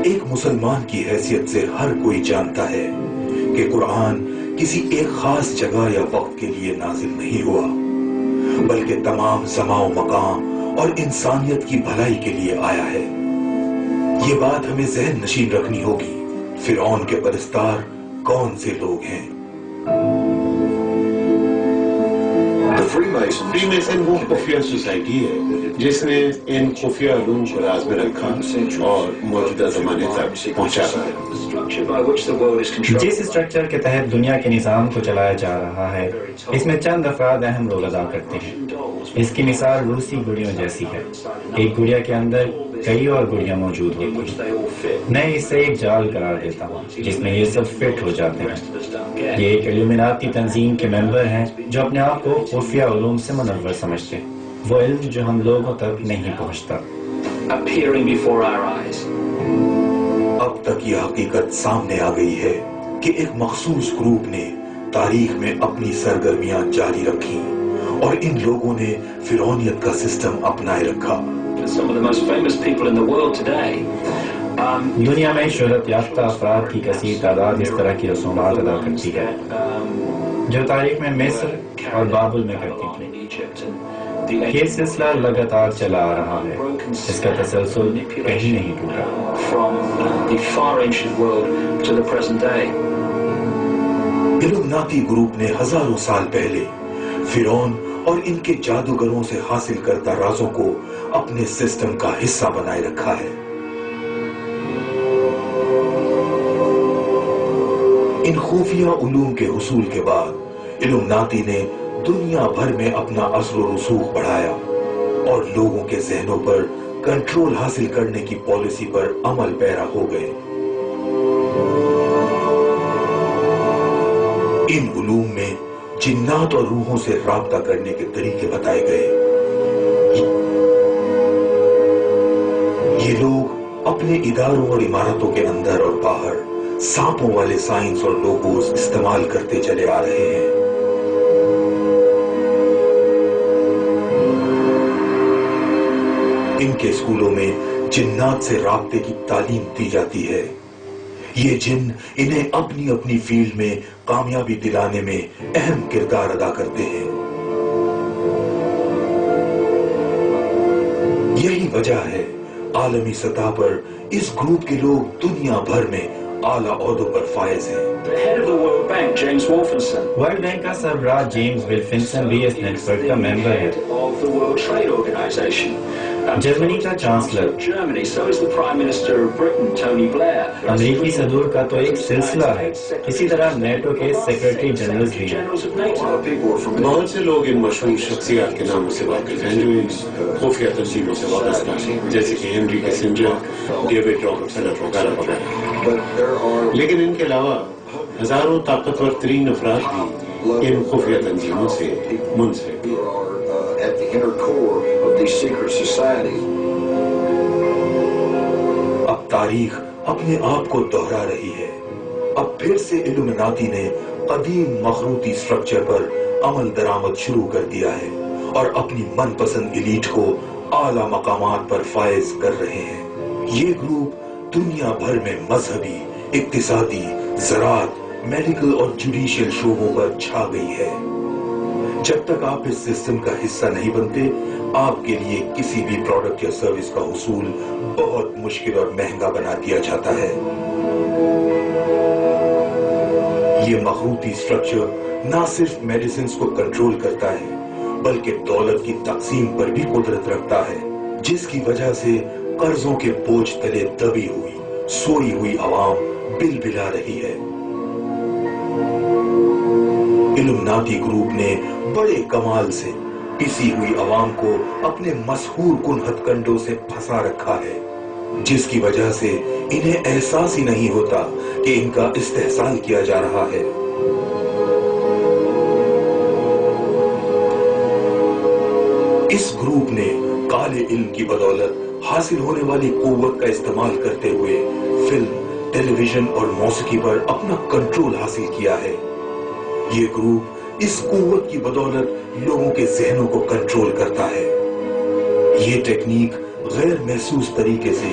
ایک مسلمان کی حیثیت سے ہر کوئی جانتا ہے کہ قرآن کسی ایک خاص جگہ یا وقت کے لیے نازل نہیں ہوا، بلکہ تمام زمان و مقام اور انسانیت کی بھلائی کے لیے آیا ہے۔ یہ بات ہمیں ذہن نشین رکھنی ہوگی۔ فرعون کے پرستار کون سے لوگ ہیں؟ فری میسن وہ خفیہ سوسائٹی ہے جس نے ان خفیہ علوم کو راز میں رکھا اور موجودہ زمانے تک پہنچا ہے۔ جس اسٹرکچر کے تحت دنیا کے نظام کو چلایا جا رہا ہے، اس میں چند افراد اہم رول ادا کرتے ہیں۔ اس کی مثال روسی گڑیوں جیسی ہے۔ ایک گڑیا کے اندر کئی اور گڑیاں موجود ہوتی ہیں۔ میں اسے ایک جال قرار دیتا ہوں جس میں یہ سب فٹ ہو جاتے ہیں۔ یہ ایک الومناتی تنظیم کے ممبر ہیں جو اپنے آپ کو خفیہ علوم سے منور سمجھتے ہیں، وہ علم جو ہم لوگوں تک نہیں پہنچتا۔ اب تک یہ حقیقت سامنے آ گئی ہے کہ ایک مخصوص گروپ نے تاریخ میں اپنی سرگرمیاں جاری رکھی اور ان لوگوں نے فرعونیت کا سسٹم اپنائے رکھا۔ دنیا میں شہرت یافتہ افراد کی کثیر تعداد اس طرح کی رسومات ادا کرتی ہے جو تاریخ میں مصر اور بابل میں کرتی تھی۔ یہ سلسلہ لگاتار چلا آ رہا ہے، اس کا تسلسل کہیں نہیں ٹوٹا۔ الومناتی گروپ نے ہزاروں سال پہلے فرعون اور ان کے جادوگروں سے حاصل کردہ رازوں کو اپنے سسٹم کا حصہ بنائے رکھا ہے۔ ان خفیہ علوم کے حصول کے بعد الومناتی نے دنیا بھر میں اپنا اثر و رسوخ بڑھایا اور لوگوں کے ذہنوں پر کنٹرول حاصل کرنے کی پالیسی پر عمل پیرا ہو گئے۔ ان علوم میں جنات اور روحوں سے رابطہ کرنے کے طریقے بتائے گئے۔ یہ لوگ اپنے اداروں اور عمارتوں کے اندر اور باہر سانپوں والے سائنس اور لوگوز استعمال کرتے چلے آ رہے ہیں۔ ان کے اسکولوں میں جنات سے رابطے کی تعلیم دی جاتی ہے۔ یہ جن انہیں اپنی اپنی فیلڈ میں کامیابی دلانے میں اہم کردار ادا کرتے ہیں۔ یہی وجہ ہے عالمی سطح پر اس گروپ کے لوگ دنیا بھر میں اعلیٰ عہدوں پر فائز ہیں۔ ورلڈ بینک کا سربراہ جیمز ولفنسن بھی اس نیٹ ورک کا ممبر ہے۔ جرمنی کا چانسلر، امریکی صدور کا تو ایک سلسلہ ہے، اسی طرح نیٹو کے سیکرٹری جنرل بھی ہیں۔ بہت سے لوگ ان مشہور شخصیات کے ناموں سے واقف ہیں جو ان خفیہ تنظیموں سے وابستہ ہیں، جیسے کہ ہنری کسنجر، ڈیوڈ راکفیلر وغیرہ وغیرہ۔ لیکن ان کے علاوہ ہزاروں طاقتور ترین افراد بھی ان خفیہ تنظیموں سے منسلک ہیں۔ اب تاریخ اپنے آپ کو دہرا رہی ہے۔ اب پھر سے الومناتی نے قدیم مخروطی سٹرکچر پر عمل درآمد شروع کر دیا ہے اور اپنی من پسند ایلیٹ کو اعلیٰ مقامات پر فائز کر رہے ہیں۔ یہ گروپ دنیا بھر میں مذہبی، اقتصادی، زراعت، میڈیکل اور جوڈیشل شعبوں پر چھا گئی ہے۔ جب تک آپ اس سسٹم کا حصہ نہیں بنتے، آپ کے لیے کسی بھی پروڈکٹ یا سروس کا حصول بہت مشکل اور مہنگا بنا دیا جاتا ہے۔ یہ مخروطی سٹرکچر نہ صرف میڈیسنز کو کنٹرول کرتا ہے بلکہ دولت کی تقسیم پر بھی قدرت رکھتا ہے، جس کی وجہ سے قرضوں کے بوجھ تلے دبی ہوئی، سوئی ہوئی عوام بل بلا رہی ہے۔ الومناتی گروپ نے بڑے کمال سے پسی ہوئی عوام کو اپنے مسحور کن ہتھ کنڈوں سے پھنسا رکھا ہے، جس کی وجہ سے انہیں احساس ہی نہیں ہوتا کہ ان کا استحصال کیا جا رہا ہے۔ اس گروپ نے کالے علم کی بدولت حاصل ہونے والی قوت کا استعمال کرتے ہوئے فلم، ٹیلی ویژن اور موسیقی پر اپنا کنٹرول حاصل کیا ہے۔ یہ گروپ اس قوت کی بدولت لوگوں کے ذہنوں کو کنٹرول کرتا ہے۔ یہ ٹیکنیک غیر محسوس طریقے سے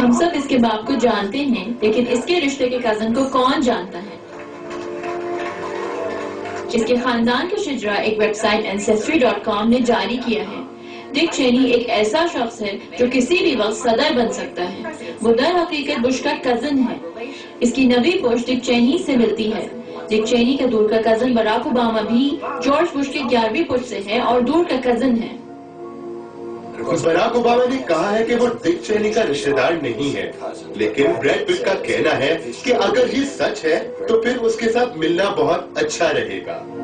ہم سب اس کے باپ کو جانتے ہیں، لیکن اس کے رشتے کے کزن کو کون جانتا ہے؟ اس کے خاندان کا شجرا ایک ویب سائٹ ancestry.com نے جاری کیا ہے۔ ڈک چینی ایک ایسا شخص ہے جو کسی بھی وقت صدر بن سکتا ہے۔ وہ در حقیقت بش کا کزن ہے۔ اس کی نویں پشت ڈک چینی سے ملتی ہے۔ ڈک چینی کا دور کا کزن براک اوباما بھی جارج بش کے 11ویں پشت سے ہے اور دور کا کزن ہے۔ براک اوباما نے کہا ہے کہ وہ ڈک چینی کا رشتہ دار نہیں ہے، لیکن بریڈ پٹ کا کہنا ہے کہ اگر یہ سچ ہے تو پھر اس کے ساتھ ملنا بہت اچھا رہے گا۔